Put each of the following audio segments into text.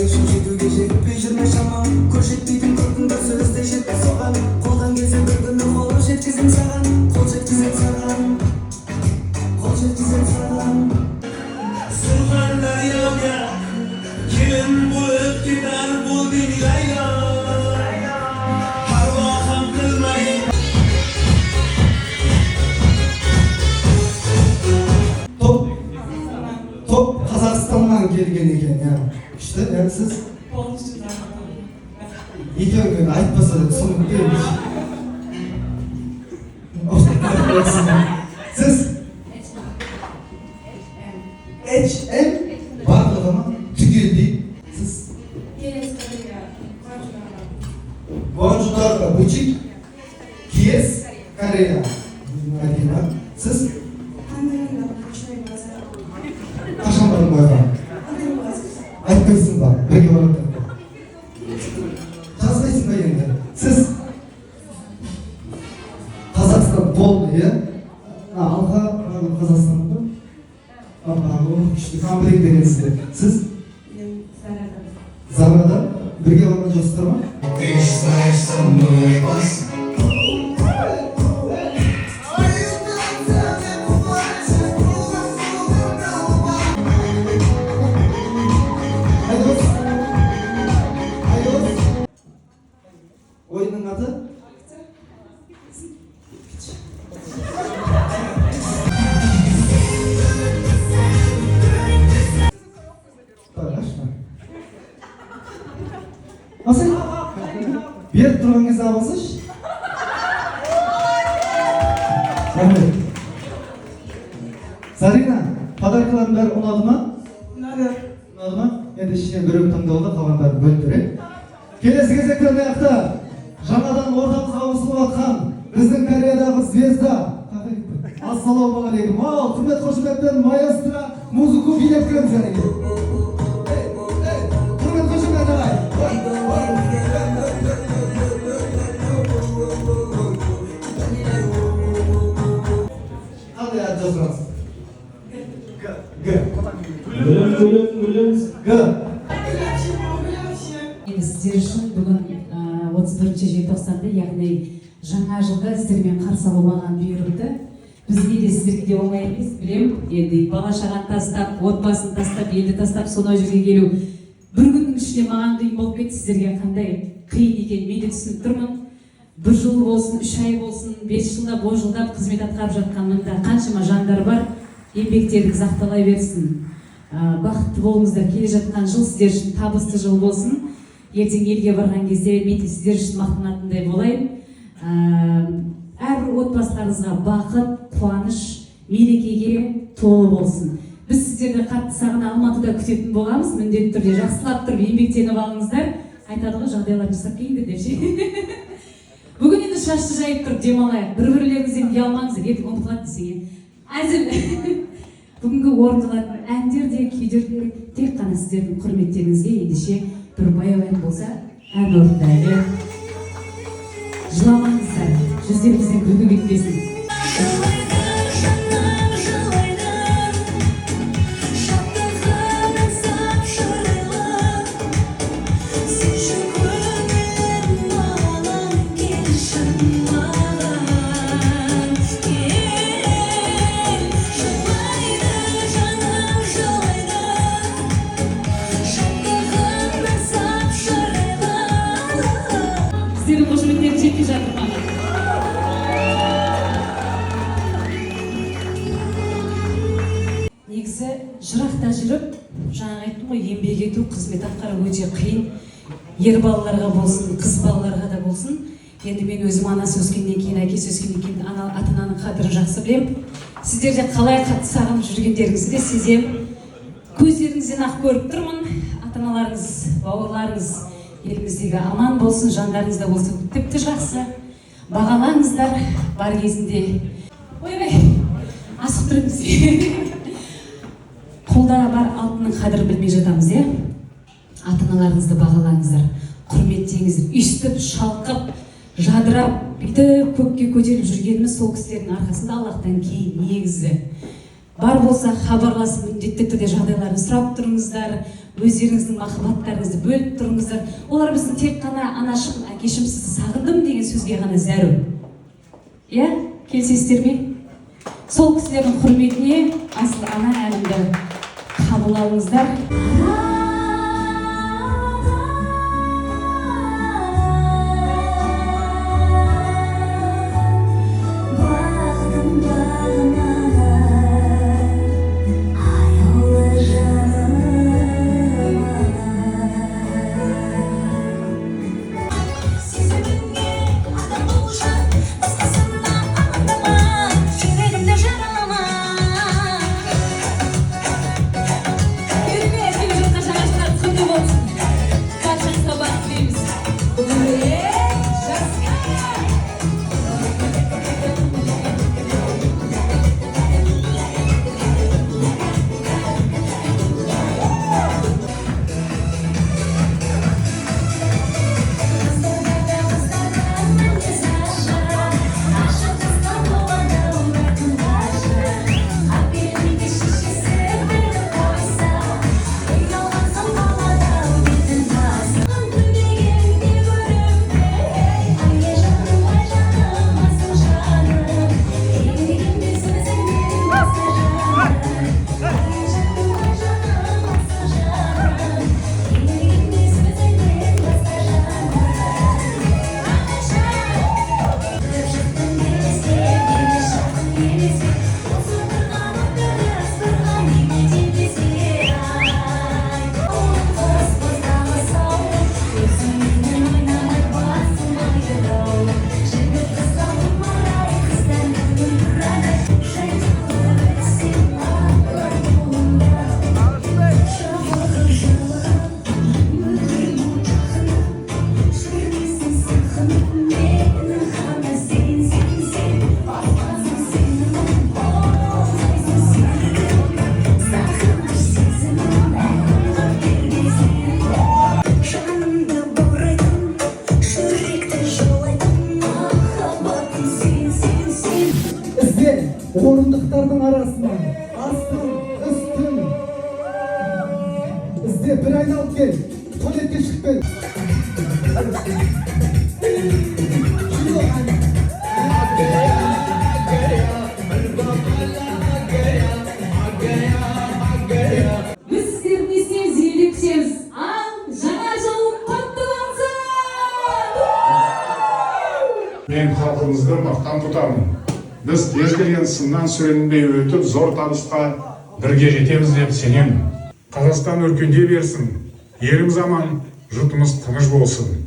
ешім жетуге жетпей жүрме шамам көз жетпейтін көркің бір сөзде жетпей соған қолдан келсе бір күні қол жеткізем саған қол жеткізем саған қол жеткізем саған Surxondaryoga kelin bo'lib ketar bo'ldi Laylo parvo ham qilmay Top Қазақстаннан келген екен, ya. İşte siz екеуің айтпаса да түсінікті емес. Сіз HM барлығына түгелдей. Сіз Bonjour, Бучик, Киес, Корея. Сіз қашан барып қойған? Айтпайсың ба? Бірге барып жазбайсың ба енді? Сіз Қазақстан болды, иә? Алға Қазақстан ба? Күшті комплект деген сізде. Сіз? Зарада бірге барған жастар ма? Ты знаешь, со мной опасно. Oyunun adı? Paylaşma. Nasıl? Bir turunuz almışsınız? Evet. Zarina, padarkaların bari unadı mı? Unadı. Unadı mı? Енді ішінен біреу таңдауda қалғандарын бөліп берейін. Келесі кезекте аяқта жаңадан ортамызға ауысып жатқан біздің Кореядағы звезда. Ассалаумағалейкум. Ал, құрмет қошеметпен маэстро музыку билеп кіреміз әнеге. Құрмет қошемет ағай. Қандай ат жазғансыз? Г. Г. Сіздер үшін бүгін 31 желтоқсанда, яғни жаңа жылда сіздермен қарсы алу маған бұйырылды. Бізге де сіздерге де оңай емес, білем. Енді бала-шағаны тастап, отбасын тастап, елді тастап, сонау жерге келу бір күннің ішінде маған қиын болып кетті. Сіздерге қандай қиын екен мен де түсініп тұрмын. Бір жыл болсын, 3 ай болсын, 5 жылда, 10 жылдап қызмет атқарып жатқан мында қаншама жандар бар. Еңбектеріңіз ақталай берсін. Бақытты болыңыздар. Келе жатқан жыл сіздер үшін табысты жыл болсын. Ертең елге барған кезде мен сіздер үшін мақтанатындай болайын. Әрбір отбасыларыңызға бақыт, қуаныш, мерекеге толы болсын. Біз сіздерді қатты сағына Алматыда күтетін боламыз. Міндетті түрде жақсылап тұрып еңбектеніп алыңыздар. Айтады ғой, жағдайлар жасап келіңдер деп ше. Бүгін енді шашты жайып тұрып демалайық. Бір-бірлеріңізден ұялмаңыздар, ертең ұмытылады десең. Әзіл. Бүгінгі орындалатын әндер де, күйлер де тек қана сіздердің құрметтеріңізге ендеше бір баяу ән болса, ән орындайды. Жыламаңыздар, жүздеріңізден күлкі кетпесін. Сіздердің қошеметтерің жетпей жатыр маған. Негізі жырақта жүріп, жаңа айттым ғой, еңбек ету, қызмет атқару өте қиын. Ер балаларға болсын, қыз балаларға да болсын. Енді мен өзім анасы өскеннен кейін, әкесі өскеннен кейін ата-ананың қадірін жақсы білем. Сіздер де қалай қатты сағынып жүргендеріңізді де сезем. Көздеріңізден ақ көріп тұрмын. Ата-аналарыңыз, бауырларыңыз еліміздегі аман болсын, жандарыңызда болсын. Тіпті жақсы. Бағалаңыздар бар кезінде. Ой-ой, асық тұрыңыз. Қолда бар алтынның қадірін білмей жатамыз, е? Ата-аналарыңызды бағалаңыздар, құрметтеңіздер. Үстіп, шалқып, жадырап, бүйтіп көкке көтеріп жүргеніміз сол кісілердің арқасында Аллахтан кейін негізі. бар болса хабарласып міндетті түрде жағдайларын сұрап тұрыңыздар, өздеріңіздің махаббаттарыңызды бөліп тұрыңыздар. Олар біздің тек қана анашым, әкешім сізді сағындым деген сөзге ғана зәру. Иә, келісесіздер ме? Сол кісілердің құрметіне асыл ана әнімді қабыл алыңыздар. Орындықтардың арасынан астын, үстін ізде бір айналып кел, туалетке шығып кел. Біз сіздерді сезіліп күтеміз. Ал жаңа жыл құтты болсын! Мен халқымызды мақтан тұтамын. Біз кез келген сыннан сүрінбей өтіп, зор табысқа бірге жетеміз деп сенемін. Қазақстан өркендей берсін, еліміз аман, жұртымыз тыныш болсын.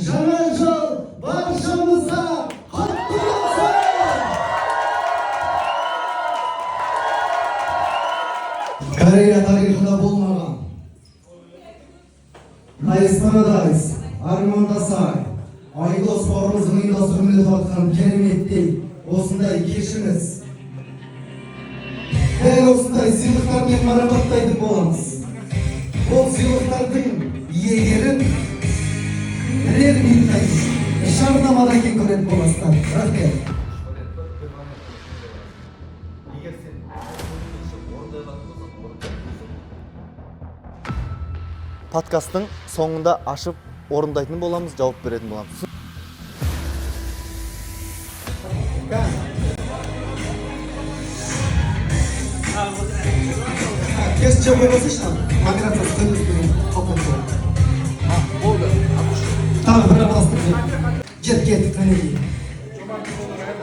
Жаңа жыл баршамызға құтты болсын! Корея тарихында болмаған Nice Paradise, армандасай, Айдос бауырымыздың ұйымдастыруымен өтіп жатқан кереметтей осындай кешіміз. Дәл осындай сыйлықтармен марапаттайтын боламыз. Бұл сыйлықтардың иегерін бірер минуттан жарнамадан кейін көретін боласыздар. Рахмет. Подкасттың соңында ашып орындайтын боламыз, жауап беретін боламыз. Kes çabuk basışla. Magnetos dönüştürün. Kapatın. Oldu. Tamam, bırak bastık. Get, kaneki.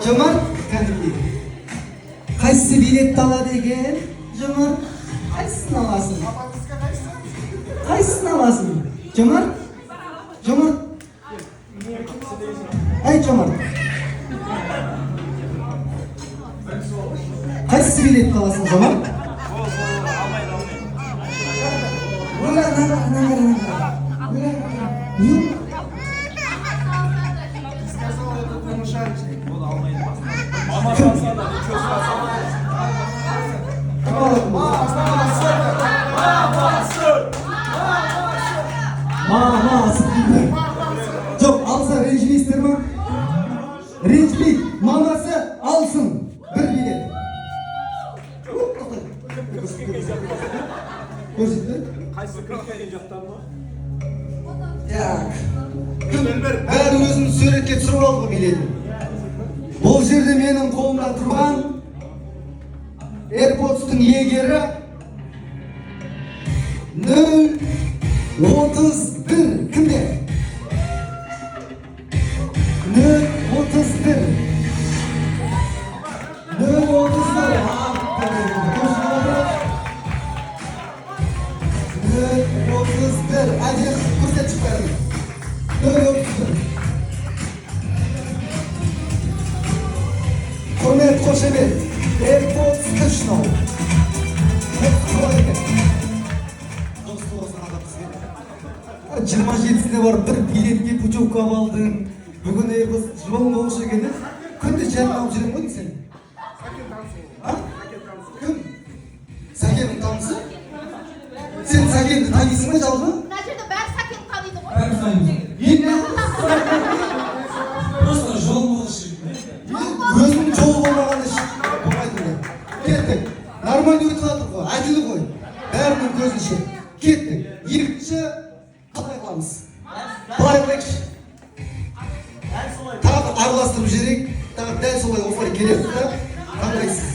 Cömert, kaneki. Qaysi biletті алады екен? Жомарт, қайсысын аласың? Қайсысын аласың? Жомарт? Жомарт? Ай, Жомарт. Қайсы билетті аласың, Жомарт? Жоқ, алса ренжімейсіздер ма? Ренжімейді, мамасы алсын бір билет. Көрсетті? Так. Бәрі өзім суретке түсіріп алды билетін. Бұл жерде менің қолымда тұрған AirPods-тың иегері 031. Кімде? 031. 031. Әден көрсет шықпайды. 031. Құрмет, қошемет. AirPods тышнау. Қалай екен? 27-сіне барып бір билетке путевка алдың. Бүгін AirPods жолың болушы екен. Күнде жерін алып жүрем ғой сен? Кім? Сәкеннің танысы? Сен Сәкенді танисың ба жалпы? Мына жерде бәрі Сәкен таниды ғой. Просто жол болушы. Өзінің жолы болмағаны болмайды. Кеттік. Нормально өтіп жатыр ғой. Әділі ғой. Бәрінің көзінше. Кеттік. Екінші қалай қыламыз? Былай қылайықшы. Тағы араластырып жіберейік. Тағы дәл солай осылай келеді да. Қандайсыз?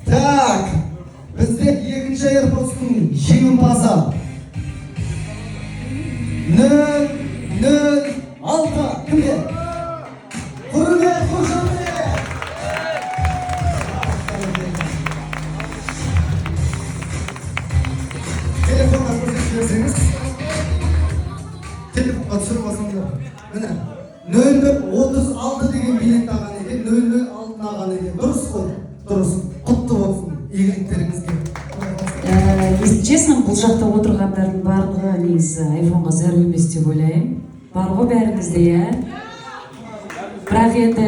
Так. Бізде екінші AirPods-тың жеңімпазы 006. Кімде? Құрмет, қошемет. Телефонға көрсетіп берсеңіз. Телефонға түсіріп алсаңдар. Міне 036 деген билет алған екен, 006 алған екен. Дұрыс қой? Дұрыс. Құтты болсын игіліктеріңізге. Если честно, бұл жақта отырғандардың барлығы негізі айфонға зәру емес деп ойлаймын. Бар ғой бәріңізде, иә? Бірақ енді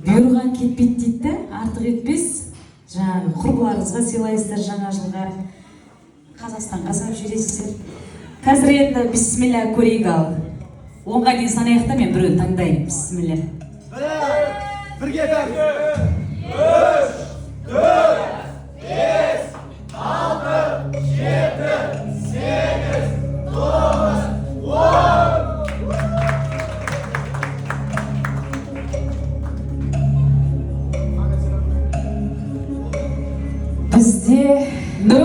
бұйырған кетпейді дейді, артық етпес. Жаңағы құрбыларыңызға сыйлайсыздар жаңа жылға. Қазақстанға салып жібересіздер. Қазір енді бисмилля көрейік ал. 10-ға дейін санайық та мен біреуін таңдайын. Бисмилля. Бірге бәрі. 3, 4, 5, 6, 7, 8, 9, 10. Бізде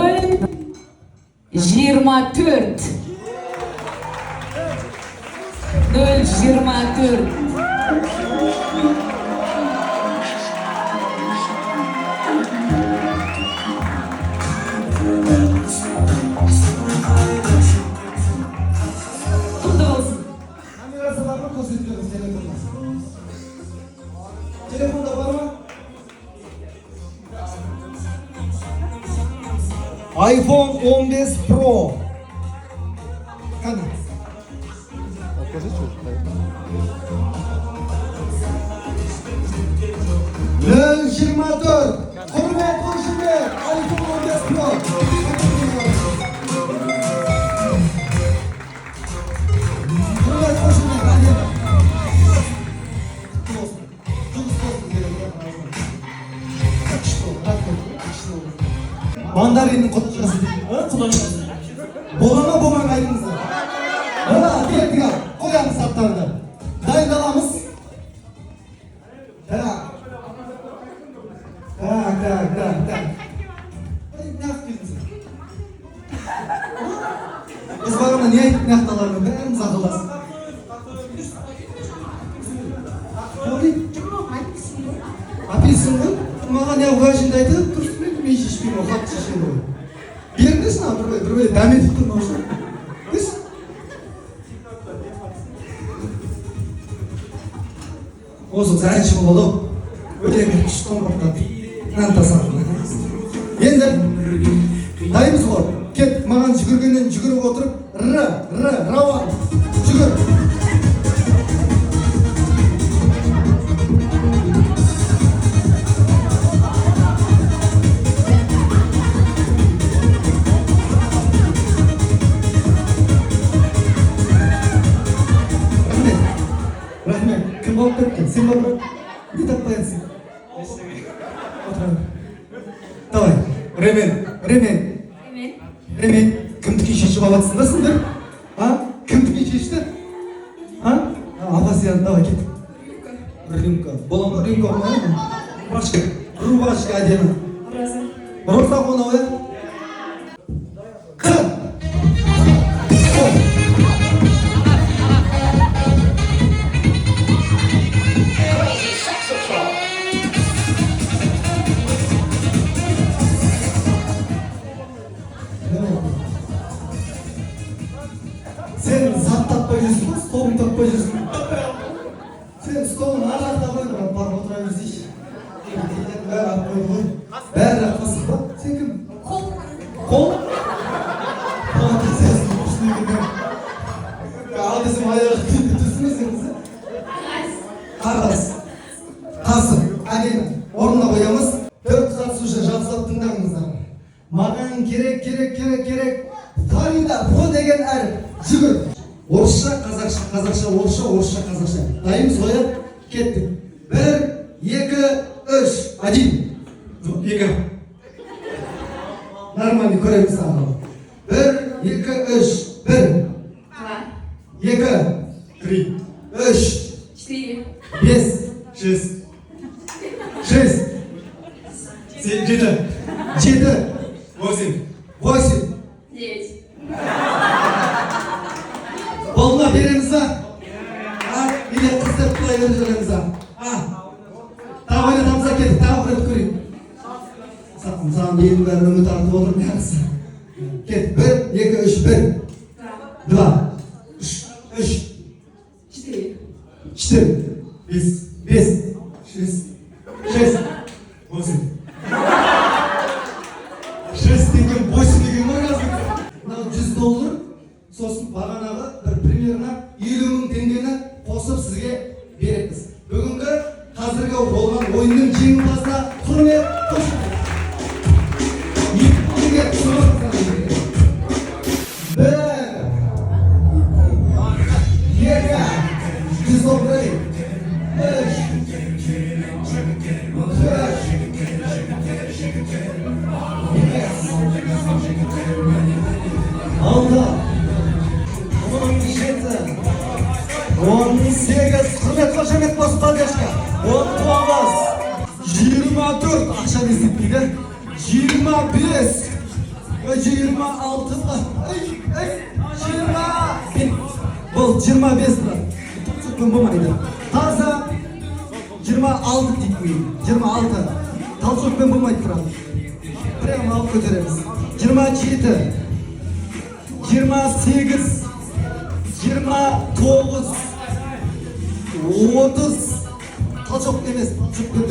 024. Камерасы бар ма? Көрсетіп беріңіз телефонда. Телефонда бар ма? iPhone 15 Pro. Қане? Нөл 24. Құрмет, қошемет. iPhone 15 Pro. Құрмет, қошемет. Әдем. Құтты болсын. Жұмыс болсын деді. Мандариннің құтқасы дейді. Бола ма болмай айтыңыздар. Кеттік ал. Қоямыз аттарды. Дайындаламыз. Так. Біз бағана не айтып нақталармын, бәріміз ақылдасып. шешеді айтады, дұрыс мен шешпеймін, ол қатты шешеді ғой. Беріңдесін ана бір бөле дәметіп тұрмын осы. Дес. Осы зәрінші болады ау. Өте бір күшті қомыртады. Нан тасады. Енді дайынбыз ғой. Кет, маған жүгіргеннен жүгіріп отырып, рауан, жүгір. Рахмет, кім болып кетті? Сен болып кетті? Не таппайынсың? Давай, Ремен, кімдікі шешіп алатсың да сендер? Кімдікі шешті? Апа сиян, давай кет. Рюмка. Бола ма? Рюмка болмайды ма? Рубашка әдемі. Роза қонау, е? Қым! Сен зат таппай жүрсің ба? Столын таппай жүрсің ба? Сен столын ар жақта қой, бірақ барып отыра берсейші. Бәрі алып қойды ғой. Бәрі ақпасың ба? Сен кім? Қол. Қол? Қол сенсің, күшіне келген. Ал десем аяғы тұрсың ба сен қызы? Қарғас. Қасым. Әдемі. Орнына қоямыз. 4 қатысушы жақсылап тыңдаңыздар. Маған керек. Фарида, Фо деген әріп. Жүгір. Орысша, қазақша, орысша, қазақша. Дайымыз ғой, кеттік. 1, 2, 3, 1. 2. Нормально көреміз саған. 1, 2, 3, 1. 2, 3, 3, 4, 5, 6, 7, 8. 9. Болма береміз ба? Билет қыстап құлай беріп жүреміз ба? Тағы ойнатамыз ба кеттік, тағы бір көрейік. Саған елдің бәрі үміт артып отырып бәрісі. Кет, 1, 2, 3, 1. 2, 3, 4, 5, 6, 8. 6 деген, 8 деген ғой қазір. Мынау $100, сосын бағанағы бір примерно 50.000 теңгені қосып сізге береміз. Бүгінгі қазіргі болған ойынның жеңімпазына құрмет қошемет. 2 теңге құрмет. 1, 2, $100, 18, құрмет қошемет болсын поддержка. 19, 24, ақша есептейді. 25, 26, 20. Бұл 25 тұрады. Түппен болмайды. Таза 26 дейді. 26. Талшықпен болмайды тұрады. Прямо алып көтереміз. 27, 28, 29, 30. Талшық емес, жүппен.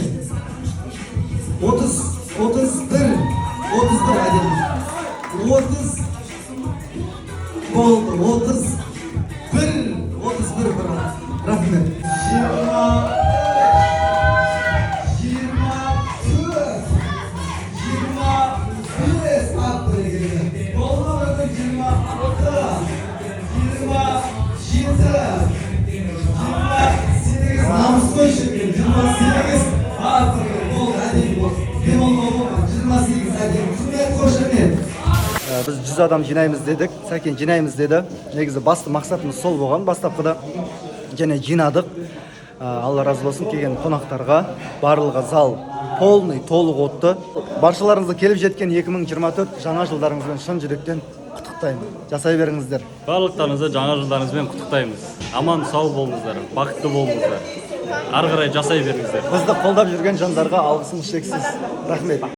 30, 31, 31 әдемі. 30 болды, 31 брат. Рахмет. 24, 25 ат бірегені. Болған өтір 26, 27, намыс қойшы. 28 ат бірегені. Болды, әдейі болды. Мен болған 28 әдейі. Құрмет қошемет. Біз 100 адам жинаймыз дедік, Сәкен жинаймыз деді. Негізі басты мақсатымыз сол болған бастапқыда. Және жинадық. Алла разы болсын, келген қонақтарға барлығы зал полный, толық отты. Баршаларыңызға келіп жеткен 2024 жаңа жылдарыңызбен шын жүректен құттықтаймын. Жасай беріңіздер. Барлықтарыңызды жаңа жылдарыңызбен құттықтаймыз. Аман сау болыңыздар, бақытты болыңыздар. Ары қарай жасай беріңіздер. Бізді қолдап жүрген жандарға алғысым шексіз. Рахмет.